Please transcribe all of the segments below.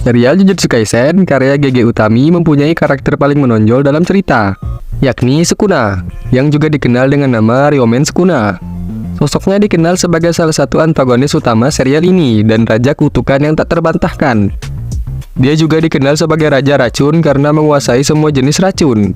Serial Jujutsu Kaisen karya GG Utami mempunyai karakter paling menonjol dalam cerita, yakni Sukuna, yang juga dikenal dengan nama Ryomen Sukuna. Sosoknya dikenal sebagai salah satu antagonis utama serial ini dan raja kutukan yang tak terbantahkan. Dia juga dikenal sebagai raja racun karena menguasai semua jenis racun.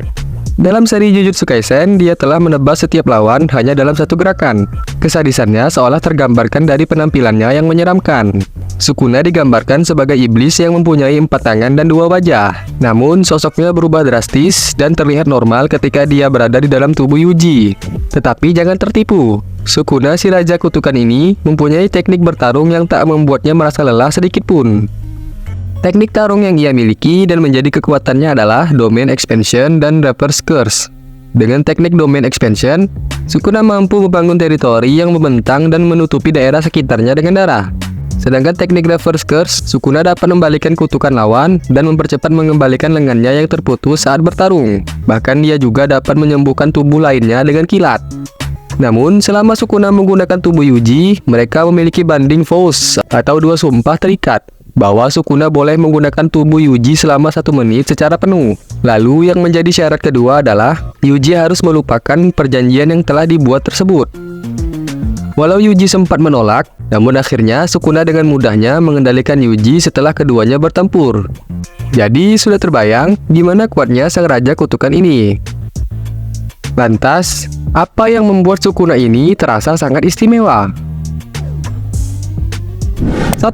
Dalam seri Jujutsu Kaisen, dia telah menebas setiap lawan hanya dalam satu gerakan. Kesadisannya seolah tergambarkan dari penampilannya yang menyeramkan. Sukuna digambarkan sebagai iblis yang mempunyai 4 tangan dan 2 wajah. Namun, sosoknya berubah drastis dan terlihat normal ketika dia berada di dalam tubuh Yuji. Tetapi jangan tertipu, Sukuna si raja kutukan ini mempunyai teknik bertarung yang tak membuatnya merasa lelah sedikitpun. Teknik tarung yang ia miliki dan menjadi kekuatannya adalah Domain Expansion dan Reverse Curse. Dengan teknik Domain Expansion, Sukuna mampu membangun teritori yang membentang dan menutupi daerah sekitarnya dengan darah. Sedangkan teknik Reverse Curse, Sukuna dapat membalikan kutukan lawan dan mempercepat mengembalikan lengannya yang terputus saat bertarung. Bahkan dia juga dapat menyembuhkan tubuh lainnya dengan kilat. Namun, selama Sukuna menggunakan tubuh Yuji, mereka memiliki banding vows atau 2 sumpah terikat bahwa Sukuna boleh menggunakan tubuh Yuji selama 1 menit secara penuh. Lalu yang menjadi syarat kedua adalah Yuji harus melupakan perjanjian yang telah dibuat tersebut. Walau Yuji sempat menolak, namun akhirnya Sukuna dengan mudahnya mengendalikan Yuji setelah keduanya bertempur. Jadi sudah terbayang gimana kuatnya sang raja kutukan ini. Lantas, apa yang membuat Sukuna ini terasa sangat istimewa? 1.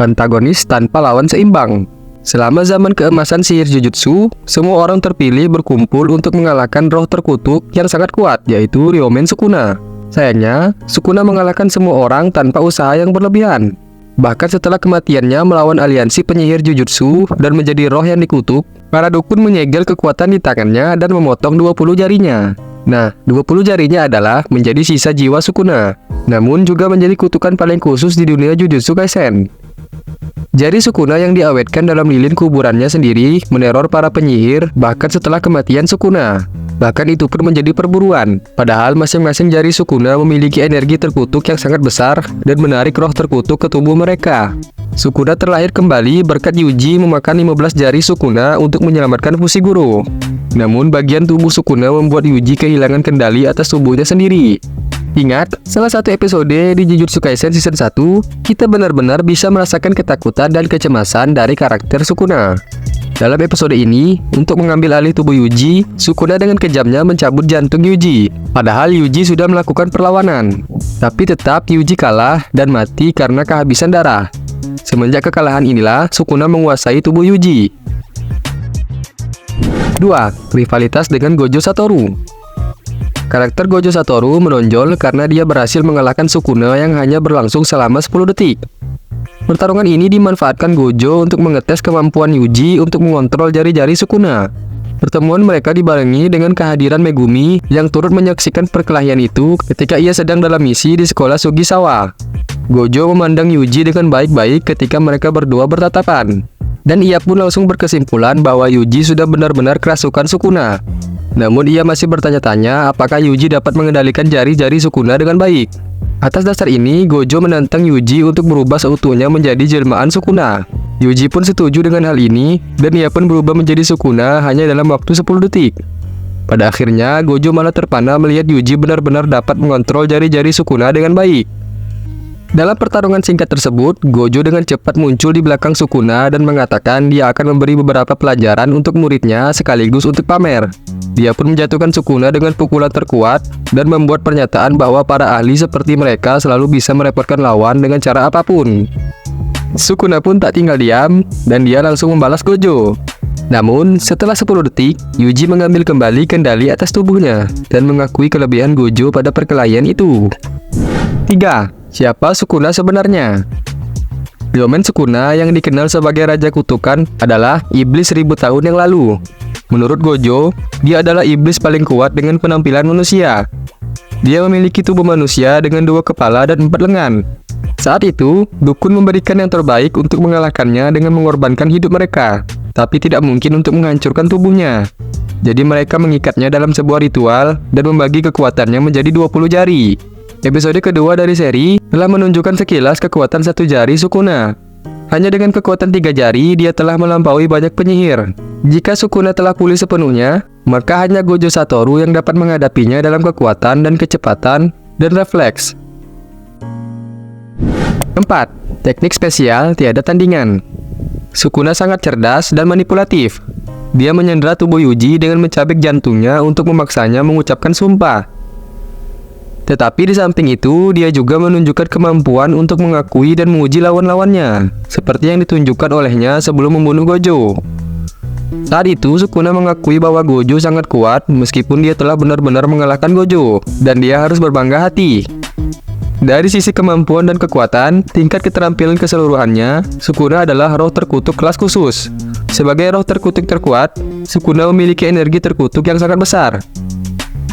Antagonis tanpa lawan seimbang. Selama zaman keemasan sihir Jujutsu, semua orang terpilih berkumpul untuk mengalahkan roh terkutuk yang sangat kuat, yaitu Ryomen Sukuna. Sayangnya, Sukuna mengalahkan semua orang tanpa usaha yang berlebihan. Bahkan setelah kematiannya melawan aliansi penyihir Jujutsu dan menjadi roh yang dikutuk, para dukun menyegel kekuatan di tangannya dan memotong 20 jarinya. Nah, 20 jarinya adalah menjadi sisa jiwa Sukuna, namun juga menjadi kutukan paling khusus di dunia Jujutsu Kaisen. Jari Sukuna yang diawetkan dalam lilin kuburannya sendiri meneror para penyihir bahkan setelah kematian Sukuna. Bahkan itu pun menjadi perburuan, padahal masing-masing jari Sukuna memiliki energi terkutuk yang sangat besar dan menarik roh terkutuk ke tubuh mereka. Sukuna terlahir kembali berkat Yuji memakan 15 jari Sukuna untuk menyelamatkan Fushiguro. Namun bagian tubuh Sukuna membuat Yuji kehilangan kendali atas tubuhnya sendiri. Ingat, salah satu episode di Jujutsu Kaisen Season 1, kita benar-benar bisa merasakan ketakutan dan kecemasan dari karakter Sukuna. Dalam episode ini, untuk mengambil alih tubuh Yuji, Sukuna dengan kejamnya mencabut jantung Yuji. Padahal Yuji sudah melakukan perlawanan. Tapi tetap Yuji kalah dan mati karena kehabisan darah. Semenjak kekalahan inilah, Sukuna menguasai tubuh Yuji. 2. Rivalitas dengan Gojo Satoru. Karakter Gojo Satoru menonjol karena dia berhasil mengalahkan Sukuna yang hanya berlangsung selama 10 detik. Pertarungan ini dimanfaatkan Gojo untuk mengetes kemampuan Yuji untuk mengontrol jari-jari Sukuna. Pertemuan mereka dibarengi dengan kehadiran Megumi yang turut menyaksikan perkelahian itu ketika ia sedang dalam misi di sekolah Sugisawa. Gojo memandang Yuji dengan baik-baik ketika mereka berdua bertatapan. Dan ia pun langsung berkesimpulan bahwa Yuji sudah benar-benar kerasukan Sukuna. Namun ia masih bertanya-tanya apakah Yuji dapat mengendalikan jari-jari Sukuna dengan baik. Atas dasar ini, Gojo menantang Yuji untuk berubah seutuhnya menjadi jelmaan Sukuna. Yuji pun setuju dengan hal ini, dan ia pun berubah menjadi Sukuna hanya dalam waktu 10 detik. Pada akhirnya, Gojo malah terpana melihat Yuji benar-benar dapat mengontrol jari-jari Sukuna dengan baik. Dalam pertarungan singkat tersebut, Gojo dengan cepat muncul di belakang Sukuna dan mengatakan dia akan memberi beberapa pelajaran untuk muridnya sekaligus untuk pamer. Dia pun menjatuhkan Sukuna dengan pukulan terkuat dan membuat pernyataan bahwa para ahli seperti mereka selalu bisa merepotkan lawan dengan cara apapun. Sukuna pun tak tinggal diam dan dia langsung membalas Gojo. Namun, setelah 10 detik, Yuji mengambil kembali kendali atas tubuhnya dan mengakui kelebihan Gojo pada perkelahian itu. 3. Siapa Sukuna sebenarnya? Ryomen Sukuna yang dikenal sebagai Raja Kutukan adalah iblis 1000 tahun yang lalu. Menurut Gojo, dia adalah iblis paling kuat dengan penampilan manusia. Dia memiliki tubuh manusia dengan 2 kepala dan 4 lengan. Saat itu, dukun memberikan yang terbaik untuk mengalahkannya dengan mengorbankan hidup mereka, tapi tidak mungkin untuk menghancurkan tubuhnya. Jadi mereka mengikatnya dalam sebuah ritual dan membagi kekuatannya menjadi 20 jari. Episode kedua dari seri telah menunjukkan sekilas kekuatan 1 jari Sukuna. Hanya dengan kekuatan 3 jari, dia telah melampaui banyak penyihir. Jika Sukuna telah pulih sepenuhnya, maka hanya Gojo Satoru yang dapat menghadapinya dalam kekuatan dan kecepatan dan refleks. 4. Teknik spesial tiada tandingan. Sukuna sangat cerdas dan manipulatif. Dia menyandera tubuh Yuji dengan mencabik jantungnya untuk memaksanya mengucapkan sumpah. Tetapi di samping itu, dia juga menunjukkan kemampuan untuk mengakui dan menguji lawan-lawannya, seperti yang ditunjukkan olehnya sebelum membunuh Gojo. Saat itu, Sukuna mengakui bahwa Gojo sangat kuat meskipun dia telah benar-benar mengalahkan Gojo, dan dia harus berbangga hati. Dari sisi kemampuan dan kekuatan, tingkat keterampilan keseluruhannya, Sukuna adalah roh terkutuk kelas khusus. Sebagai roh terkutuk terkuat, Sukuna memiliki energi terkutuk yang sangat besar.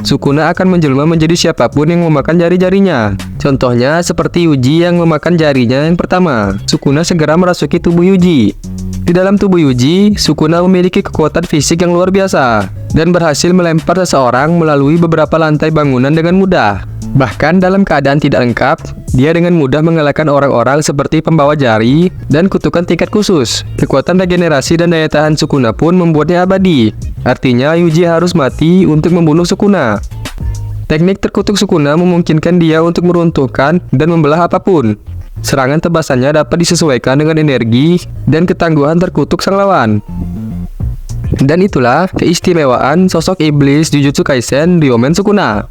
Sukuna akan menjelma menjadi siapapun yang memakan jari-jarinya. Contohnya seperti Yuji yang memakan jarinya yang pertama. Sukuna segera merasuki tubuh Yuji. Di dalam tubuh Yuji, Sukuna memiliki kekuatan fisik yang luar biasa dan berhasil melempar seseorang melalui beberapa lantai bangunan dengan mudah. Bahkan dalam keadaan tidak lengkap, dia dengan mudah mengalahkan orang-orang seperti pembawa jari dan kutukan tingkat khusus. Kekuatan regenerasi dan daya tahan Sukuna pun membuatnya abadi. Artinya Yuji harus mati untuk membunuh Sukuna. Teknik terkutuk Sukuna memungkinkan dia untuk meruntuhkan dan membelah apapun. Serangan tebasannya dapat disesuaikan dengan energi dan ketangguhan terkutuk sang lawan. Dan itulah keistimewaan sosok iblis Jujutsu Kaisen Ryomen Sukuna.